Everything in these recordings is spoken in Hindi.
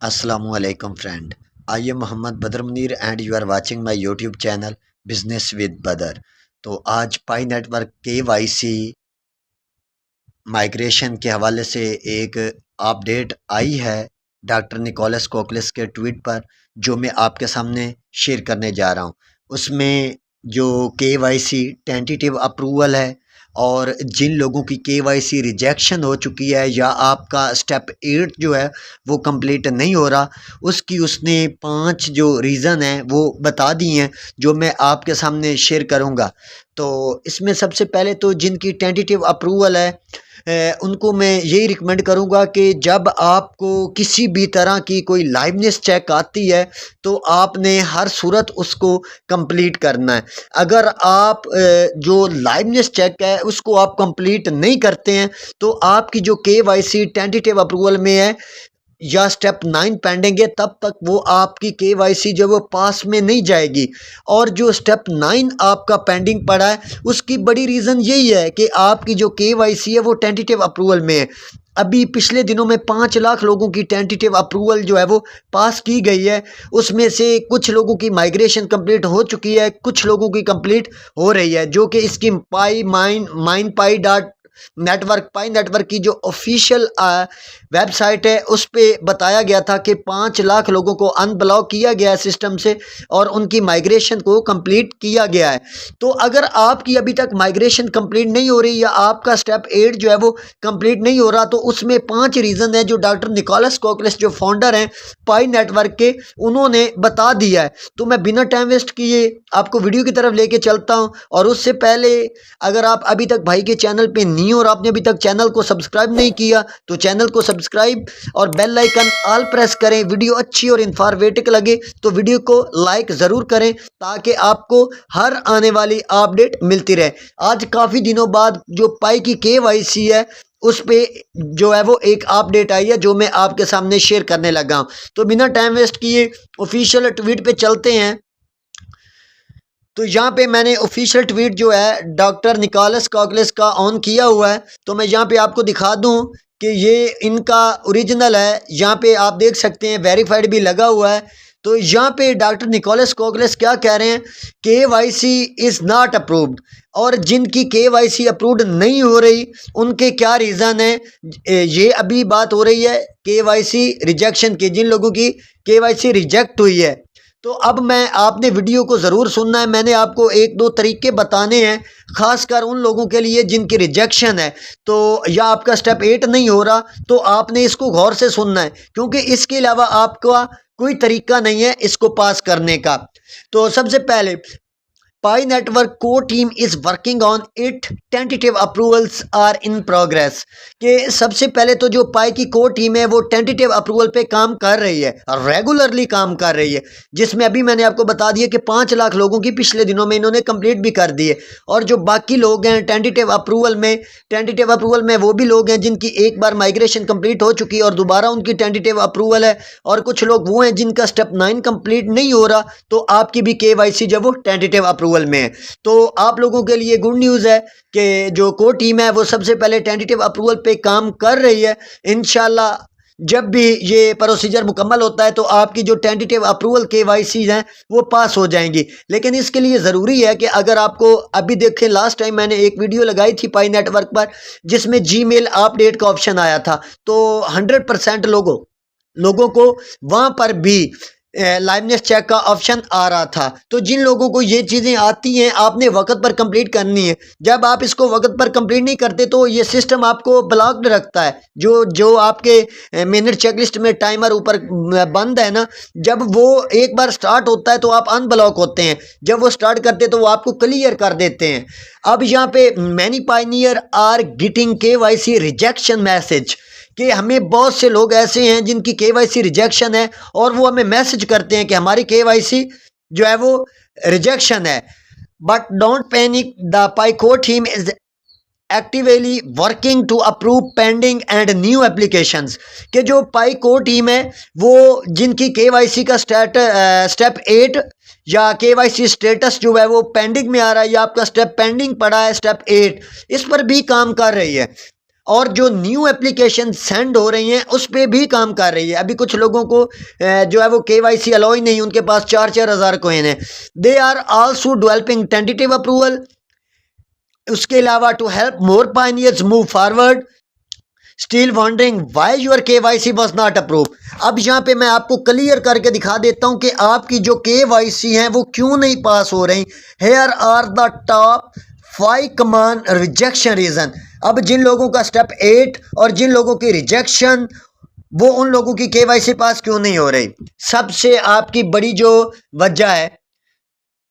Assalamualaikum friend. I am Mohammad Badar Munir and you are watching my YouTube channel business with Badar. तो आज पाई नेटवर्क KYC माइग्रेशन के हवाले से एक अपडेट आई है डॉक्टर निकोलस कोकलिस के ट्वीट पर, जो मैं आपके सामने शेयर करने जा रहा हूँ। उसमें जो KYC टेंटेटिव अप्रूवल है और जिन लोगों की KYC रिजेक्शन हो चुकी है या आपका स्टेप 8 जो है वो कंप्लीट नहीं हो रहा, उसकी उसने 5 जो रीज़न हैं वो बता दी हैं, जो मैं आपके सामने शेयर करूंगा। तो इसमें सबसे पहले तो जिनकी टेंटेटिव अप्रूवल है उनको मैं यही रिकमेंड करूंगा कि जब आपको किसी भी तरह की कोई लाइवनेस चेक आती है तो आपने हर सूरत उसको कंप्लीट करना है। अगर आप जो लाइवनेस चेक है उसको आप कंप्लीट नहीं करते हैं तो आपकी जो KYC टेंटेटिव अप्रूवल में है या स्टेप 9 पेंडिंग है, तब तक वो आपकी KYC जो वो पास में नहीं जाएगी। और जो स्टेप 9 आपका पेंडिंग पड़ा है उसकी बड़ी रीज़न यही है कि आपकी जो KYC है वो टेंटेटिव अप्रूवल में है। अभी पिछले दिनों में 5 लाख लोगों की टेंटेटिव अप्रूवल जो है वो पास की गई है। उसमें से कुछ लोगों की माइग्रेशन कंप्लीट हो चुकी है, कुछ लोगों की कंप्लीट हो रही है, जो कि इसकी पाई नेटवर्क की जो ऑफिशियल वेबसाइट है उस पे बताया गया था कि 5 लाख लोगों को अनब्लॉक किया गया है सिस्टम से और उनकी माइग्रेशन को कंप्लीट किया गया है। तो अगर आपकी अभी तक माइग्रेशन कंप्लीट नहीं हो रही या आपका स्टेप 8 जो है वो कंप्लीट नहीं हो रहा, तो उसमें 5 रीज़न है जो डॉक्टर निकोलस कोकलिस जो फाउंडर हैं पाई नेटवर्क के, उन्होंने बता दिया है। तो मैं बिना टाइम वेस्ट किए आपको वीडियो की तरफ लेके चलता हूँ। और उससे पहले अगर आप अभी तक भाई के चैनल पे नहीं हो और आपने अभी तक चैनल को सब्सक्राइब नहीं किया तो चैनल को सब्सक्राइब और बेल आइकन ऑल प्रेस करें। वीडियो अच्छी और इंफॉर्मेटिव लगे तो वीडियो को लाइक ज़रूर करें ताकि आपको हर आने वाली अपडेट मिलती रहे। आज काफ़ी दिनों बाद जो पाई की KYC है उस पे जो है वो एक अपडेट आई है जो मैं आपके सामने शेयर करने लगा हूँ। तो बिना टाइम वेस्ट किए ऑफिशियल ट्वीट पे चलते हैं। तो यहाँ पे मैंने ऑफिशियल ट्वीट जो है डॉक्टर निकोलस कोकलिस का ऑन किया हुआ है, तो मैं यहाँ पे आपको दिखा दूँ कि ये इनका ओरिजिनल है। यहाँ पे आप देख सकते हैं वेरीफाइड भी लगा हुआ है। तो यहाँ पे डॉक्टर निकोलस कोकलिस क्या कह रहे हैं, KYC इज़ नॉट अप्रूव्ड। और जिनकी KYC अप्रूव्ड नहीं हो रही उनके क्या रीज़न है, ये अभी बात हो रही है KYC रिजेक्शन की, जिन लोगों की KYC रिजेक्ट हुई है। तो अब मैं आपने वीडियो को ज़रूर सुनना है। मैंने आपको एक दो तरीके बताने हैं खासकर उन लोगों के लिए जिनकी रिजेक्शन है, तो या आपका स्टेप 8 नहीं हो रहा, तो आपने इसको गौर से सुनना है क्योंकि इसके अलावा आपका कोई तरीका नहीं है इसको पास करने का। तो सबसे पहले Pi network core team is working on it, tentative approvals are in progress. कि सबसे पहले तो जो पाई की कोर टीम है वो टेंटेटिव अप्रूवल पे काम कर रही है, रेगुलरली काम कर रही है, जिसमें अभी मैंने आपको बता दिया कि 5 लाख लोगों की पिछले दिनों में इन्होंने कंप्लीट भी कर दी है। और जो बाकी लोग हैं टेंटेटिव अप्रूवल में वो भी लोग हैं जिनकी एक बार माइग्रेशन कंप्लीट हो चुकी है और दोबारा उनकी टेंटेटिव अप्रूवल है। और कुछ लोग वो हैं जिनका स्टेप 9 कंप्लीट नहीं हो रहा, तो आपकी भी KYC जब वो टेंटेटिव अप्रूवल में है। तो आप लोगों के लिए गुड न्यूज़ है कि जो कोर टीम है वो सबसे पहले टेंटेटिव अप्रूवल पे काम कर रही है। इंशाल्लाह जब भी ये प्रोसीजर मुकम्मल होता है तो आपकी जो टेंटेटिव अप्रूवल KYC हैं वो पास हो जाएंगी। लेकिन इसके लिए ज़रूरी है कि अगर आपको अभी देखें, लास्ट टाइम मैंने एक वीडियो लगाई थी पाई नेटवर्क पर जिसमें Gmail अपडेट का ऑप्शन आया था, तो 100% लोगों को वहाँ पर भी लाइवनेस चेक का ऑप्शन आ रहा था। तो जिन लोगों को ये चीज़ें आती हैं आपने वक्त पर कंप्लीट करनी है। जब आप इसको वक्त पर कंप्लीट नहीं करते तो ये सिस्टम आपको ब्लॉक्ड रखता है। जो जो आपके मिनट चेकलिस्ट में टाइमर ऊपर बंद है ना, जब वो एक बार स्टार्ट होता है तो आप अनब्लॉक होते हैं, जब वो स्टार्ट करते हैं तो वो आपको क्लियर कर देते हैं। अब यहाँ पे many pioneer are getting KYC rejection message, कि हमें बहुत से लोग ऐसे हैं जिनकी KYC रिजेक्शन है और वो हमें मैसेज करते हैं कि हमारी KYC जो है वो रिजेक्शन है। But don't panic, the Pi core team is actively working to approve pending and new applications. कि जो पाई कोर टीम है वो जिनकी KYC का स्टेप 8 या KYC स्टेटस जो है वो पेंडिंग में आ रहा है या आपका स्टेप पेंडिंग पड़ा है स्टेप 8, इस पर भी काम कर रही है। और जो न्यू एप्लीकेशन सेंड हो रही हैं उस पर भी काम कर रही है। अभी कुछ लोगों को जो है वो KYC अलाउ ही नहीं, उनके पास 4-4 हज़ार कोइन है। They are also developing tentative approval. उसके अलावा to help more pioneers move forward, still wondering why your KYC was not approve. अब यहाँ पे मैं आपको क्लियर करके दिखा देता हूँ कि आपकी जो KYC हैं वो क्यों नहीं पास हो रही। Here are the top 5 common rejection reason. अब जिन लोगों का स्टेप 8 और जिन लोगों की रिजेक्शन, वो उन लोगों की KYC पास क्यों नहीं हो रही। सबसे आपकी बड़ी जो वजह है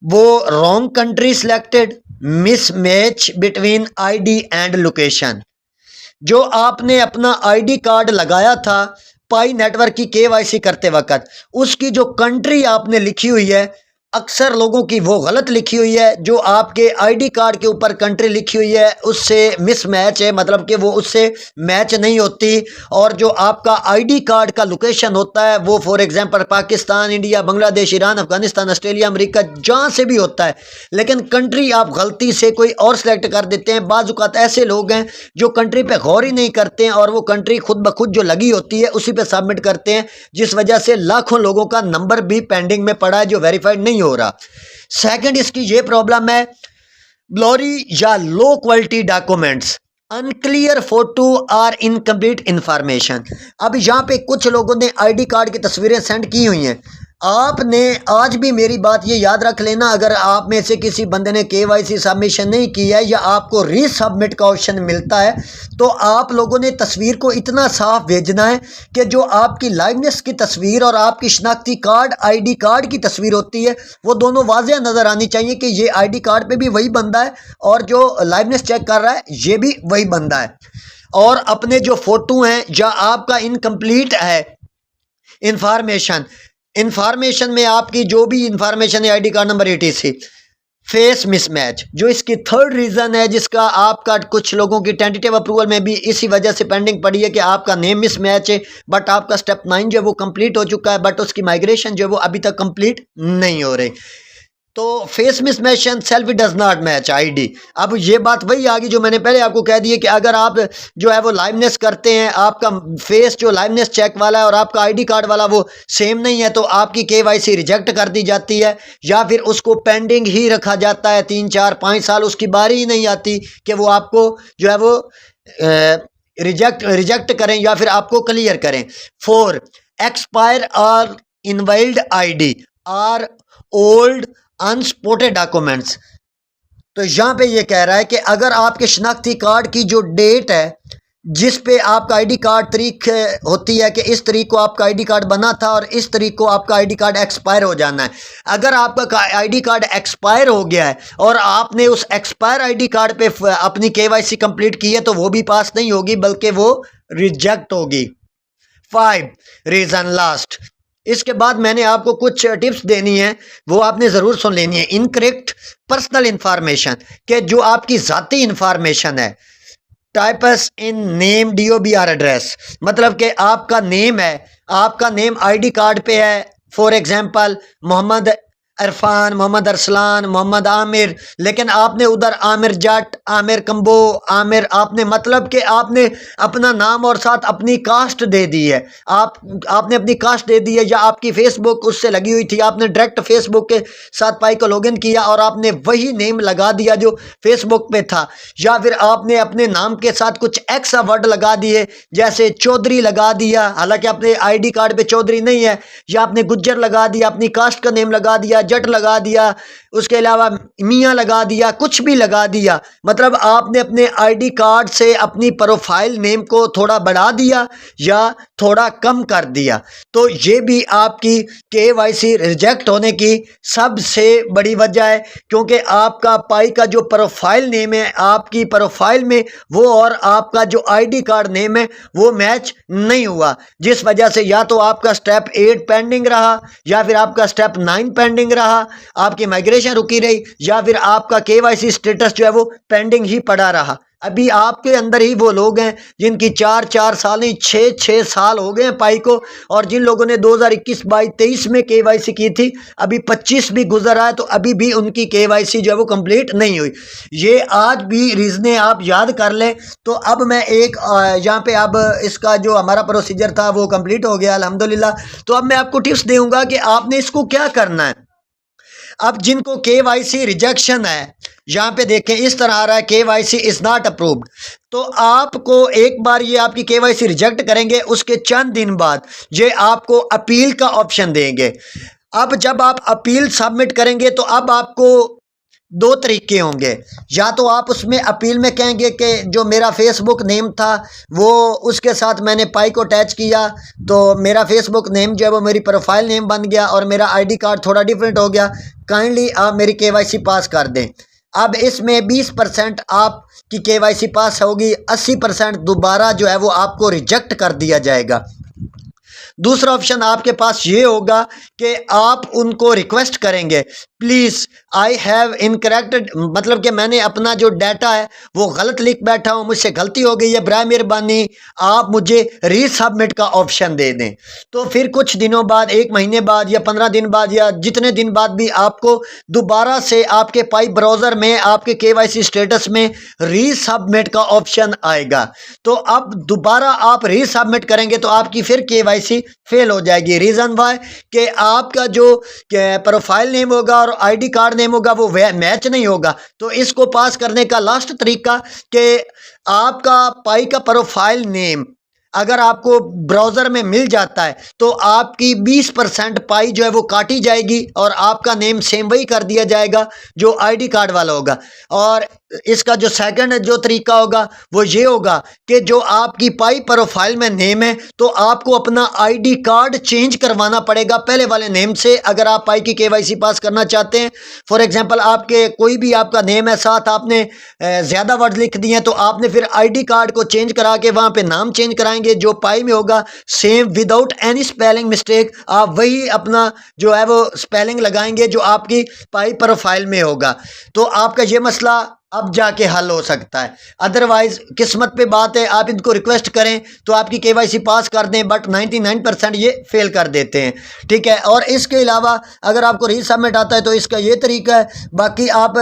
वो wrong country selected, mismatch between ID and location. जो आपने अपना ID कार्ड लगाया था पाई नेटवर्क की KYC करते वक्त, उसकी जो कंट्री आपने लिखी हुई है अक्सर लोगों की वो गलत लिखी हुई है। जो आपके ID कार्ड के ऊपर कंट्री लिखी हुई है उससे मिसमैच है, मतलब कि वो उससे मैच नहीं होती। और जो आपका ID कार्ड का लोकेशन होता है वो for example Pakistan, India, Bangladesh, Iran, Afghanistan, Australia, America, जहाँ से भी होता है, लेकिन कंट्री आप गलती से कोई और सिलेक्ट कर देते हैं। बाज़ औक़ात ऐसे लोग हैं जो कंट्री पे गौर ही नहीं करते हैं और वो कंट्री खुद ब खुद जो लगी होती है उसी पे सबमिट करते हैं, जिस वजह से लाखों लोगों का नंबर भी पेंडिंग में पड़ा है जो वेरीफाइड नहीं हो रहा। सेकंड इसकी ये प्रॉब्लम है ब्लरी या low quality documents, unclear photo और इनकम्प्लीट इंफॉर्मेशन। अब यहाँ पे कुछ लोगों ने ID कार्ड की तस्वीरें सेंड की हुई हैं। आपने आज भी मेरी बात ये याद रख लेना, अगर आप में से किसी बंदे ने KYC सबमिशन नहीं किया है या आपको रीसबमिट का ऑप्शन मिलता है तो आप लोगों ने तस्वीर को इतना साफ भेजना है कि जो आपकी लाइवनेस की तस्वीर और आपकी शनाख्ती कार्ड ID कार्ड की तस्वीर होती है वो दोनों वाज़ेह नज़र आनी चाहिए कि ये ID कार्ड पे भी वही बंदा है और जो लाइवनेस चेक कर रहा है ये भी वही बंदा है। और अपने जो फ़ोटो हैं या आपका इनकम्प्लीट है इंफॉर्मेशन में आपकी जो भी इंफॉर्मेशन है ID card number ETC, face mismatch जो इसकी थर्ड रीज़न है, जिसका आपका कुछ लोगों की टेंटेटिव अप्रूवल में भी इसी वजह से पेंडिंग पड़ी है कि आपका नेम मिसमैच है बट आपका स्टेप 9 जो है वो कंप्लीट हो चुका है बट उसकी माइग्रेशन जो है वो अभी तक कंप्लीट नहीं हो रही। तो face mismatch selfie does not match ID। अब ये बात वही आ गई जो मैंने पहले आपको कह दी है कि अगर आप जो है वो लाइवनेस करते हैं, आपका फेस जो लाइवनेस चेक वाला है और आपका ID कार्ड वाला वो सेम नहीं है तो आपकी KYC रिजेक्ट कर दी जाती है या फिर उसको पेंडिंग ही रखा जाता है 3-4-5 साल, उसकी बारी ही नहीं आती कि वो आपको जो है वो रिजेक्ट करें या फिर आपको क्लियर करें। 4 एक्सपायर और invalid ID are old unsupported documents. तो यहाँ पे ये कह रहा है कि अगर आपके शनाख्ती कार्ड की जो डेट है जिस पे आपका ID कार्ड तारीख होती है कि इस तारीख को आपका ID कार्ड बना था और इस तारीख को आपका ID कार्ड एक्सपायर हो जाना है, अगर आपका ID कार्ड एक्सपायर हो गया है और आपने उस एक्सपायर ID कार्ड पे अपनी KYC कंप्लीट की है तो वो भी पास नहीं होगी बल्कि वो रिजेक्ट होगी। 5 रीज़न लास्ट। इसके बाद मैंने आपको कुछ टिप्स देनी है वो आपने ज़रूर सुन लेनी है। इनकरेक्ट पर्सनल इंफॉर्मेशन के जो आपकी ज़ाती इंफॉर्मेशन है, types in name DOBR address, मतलब कि आपका नेम है, आपका नेम ID कार्ड पे है फॉर एग्जांपल मोहम्मद इरफान, मोहम्मद अरसलान, मोहम्मद आमिर, लेकिन आपने उधर आमिर जट, आमिर कंबो, आमिर आपने मतलब कि आपने अपना नाम और साथ अपनी कास्ट दे दी है, आपने अपनी कास्ट दे दी है या आपकी फेसबुक उससे लगी हुई थी, आपने डायरेक्ट फेसबुक के साथ पाई को लॉगिन किया और आपने वही नेम लगा दिया जो फेसबुक पे था, या फिर आपने अपने नाम के साथ कुछ एक्स्ट्रा वर्ड लगा दिए जैसे चौधरी लगा दिया, हालांकि अपने ID कार्ड पे चौधरी नहीं है, या आपने गुज्जर लगा दिया, अपनी कास्ट का नेम लगा दिया, जट लगा दिया, उसके अलावा मियाँ लगा दिया, कुछ भी लगा दिया, मतलब आपने अपने ID कार्ड से अपनी प्रोफाइल नेम को थोड़ा बढ़ा दिया या थोड़ा कम कर दिया, तो ये भी आपकी KYC रिजेक्ट होने की सबसे बड़ी वजह है, क्योंकि आपका पाई का जो प्रोफाइल नेम है आपकी प्रोफाइल में वो और आपका जो ID कार्ड नेम है वो मैच नहीं हुआ, जिस वजह से या तो आपका स्टेप 8 पेंडिंग रहा या फिर आपका स्टेप 9 पेंडिंग रहा, आपकी माइग्रेशन रुकी रही या फिर आपका KYC स्टेटस जो है वो पेंडिंग ही पड़ा रहा। अभी आपके अंदर ही वो लोग हैं जिनकी 4-4 साल नहीं 6-6 साल हो गए हैं पाई को, और जिन लोगों ने 2021-22-23 में केवाईसी की थी, अभी 25 भी गुजर रहा है तो अभी भी उनकी केवाईसी जो है वो कंप्लीट नहीं हुई। ये आज भी रीजनें आप याद कर लें। तो अब मैं एक यहाँ पे अब इसका जो हमारा प्रोसीजर था वो कंप्लीट हो गया अल्हम्दुलिल्लाह। तो अब मैं आपको टिप्स दूंगा कि आपने इसको क्या करना है। अब जिनको केवाईसी रिजेक्शन है, यहाँ पे देखें इस तरह आ रहा है केवाईसी इज नॉट अप्रूव्ड, तो आपको एक बार ये आपकी केवाईसी रिजेक्ट करेंगे, उसके चंद दिन बाद ये आपको अपील का ऑप्शन देंगे। अब जब आप अपील सबमिट करेंगे तो अब आपको दो तरीके होंगे। या तो आप उसमें अपील में कहेंगे कि जो मेरा फेसबुक नेम था वो उसके साथ मैंने पाई को अटैच किया, तो मेरा फेसबुक नेम जो है वो मेरी प्रोफाइल नेम बन गया और मेरा आईडी कार्ड थोड़ा डिफरेंट हो गया, काइंडली आप मेरी केवाईसी पास कर दें। अब इसमें 20% आपकी केवाईसी पास होगी, 80% दोबारा जो है वो आपको रिजेक्ट कर दिया जाएगा। दूसरा ऑप्शन आपके पास ये होगा कि आप उनको रिक्वेस्ट करेंगे, प्लीज़ आई हैव इनकरेक्टेड, मतलब कि मैंने अपना जो डाटा है वो गलत लिख बैठा हूँ, मुझसे गलती हो गई है, बराए मेहरबानी आप मुझे रीसबमिट का ऑप्शन दे दें। तो फिर कुछ दिनों बाद, 1 महीने बाद या 15 दिन बाद या जितने दिन बाद भी आपको दोबारा से आपके पाई ब्राउज़र में आपके केवाईसी स्टेटस में रीसबमिट का ऑप्शन आएगा। तो अब दोबारा आप रीसबमिट करेंगे तो आपकी फिर केवाईसी फेल हो जाएगी। रीज़न वाई कि आपका जो प्रोफाइल नेम होगा और आईडी कार्ड नेम होगा वो मैच नहीं होगा। तो इसको पास करने का लास्ट तरीका कि आपका पाई का प्रोफाइल नेम अगर आपको ब्राउज़र में मिल जाता है तो आपकी 20% पाई जो है वो काटी जाएगी और आपका नेम सेम वही कर दिया जाएगा जो आईडी कार्ड वाला होगा। और इसका जो सेकंड जो तरीका होगा वो ये होगा कि जो आपकी पाई प्रोफाइल में नेम है तो आपको अपना आईडी कार्ड चेंज करवाना पड़ेगा पहले वाले नेम से, अगर आप पाई की केवाईसी पास करना चाहते हैं। फॉर एग्जांपल आपके कोई भी आपका नेम है, साथ आपने ज़्यादा वर्ड लिख दिए हैं, तो आपने फिर आईडी कार्ड को चेंज करा के वहाँ पे नाम चेंज कराएंगे, जो पाई में होगा same without any spelling mistake, आप वही अपना जो है वो स्पेलिंग लगाएंगे जो आपकी पाई प्रोफाइल में होगा। तो आपका ये मसला अब जाके हल हो सकता है। अदरवाइज किस्मत पे बात है, आप इनको रिक्वेस्ट करें तो आपकी केवाईसी पास कर दें, बट 99% ये फेल कर देते हैं। ठीक है, और इसके अलावा अगर आपको रीसबमिट आता है तो इसका ये तरीका है। बाकी आप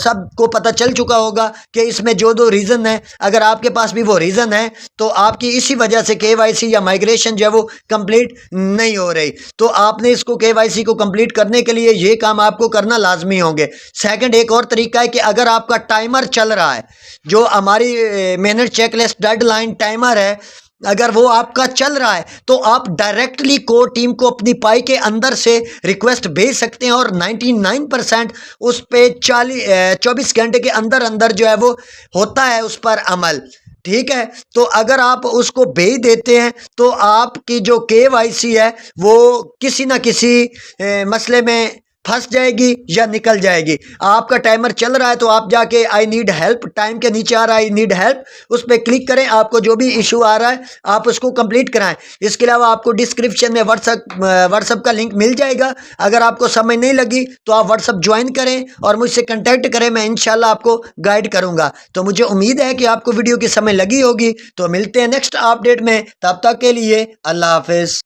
सबको पता चल चुका होगा कि इसमें जो दो रीज़न है, अगर आपके पास भी वो रीज़न है तो आपकी इसी वजह से केवाईसी या माइग्रेशन जो है वो कंप्लीट नहीं हो रही, तो आपने इसको केवाईसी को कंप्लीट करने के लिए ये काम आपको करना लाजमी होंगे। सेकंड एक और तरीका है कि अगर आपका टाइमर चल रहा है, जो हमारी मिनट चेकलिस्ट डेडलाइन टाइमर है, अगर वो आपका चल रहा है तो आप डायरेक्टली कोर टीम को अपनी पाई के अंदर से रिक्वेस्ट भेज सकते हैं और 99% उस पे 24 घंटे के अंदर अंदर जो है वो होता है उस पर अमल। ठीक है, तो अगर आप उसको भेज देते हैं तो आपकी जो केवाईसी है वो किसी ना किसी मसले में फंस जाएगी या निकल जाएगी। आपका टाइमर चल रहा है तो आप जाके आई नीड हेल्प, टाइम के नीचे आ रहा है आई नीड हेल्प, उस पर क्लिक करें, आपको जो भी इशू आ रहा है आप उसको कंप्लीट कराएं। इसके अलावा आपको डिस्क्रिप्शन में व्हाट्सअप का लिंक मिल जाएगा। अगर आपको समझ नहीं लगी तो आप व्हाट्सअप ज्वाइन करें और मुझसे कंटेक्ट करें, मैं इंशाल्लाह आपको गाइड करूँगा। तो मुझे उम्मीद है कि आपको वीडियो की समझ लगी होगी। तो मिलते हैं नेक्स्ट अपडेट में, तब तक के लिए अल्लाह हाफिज़।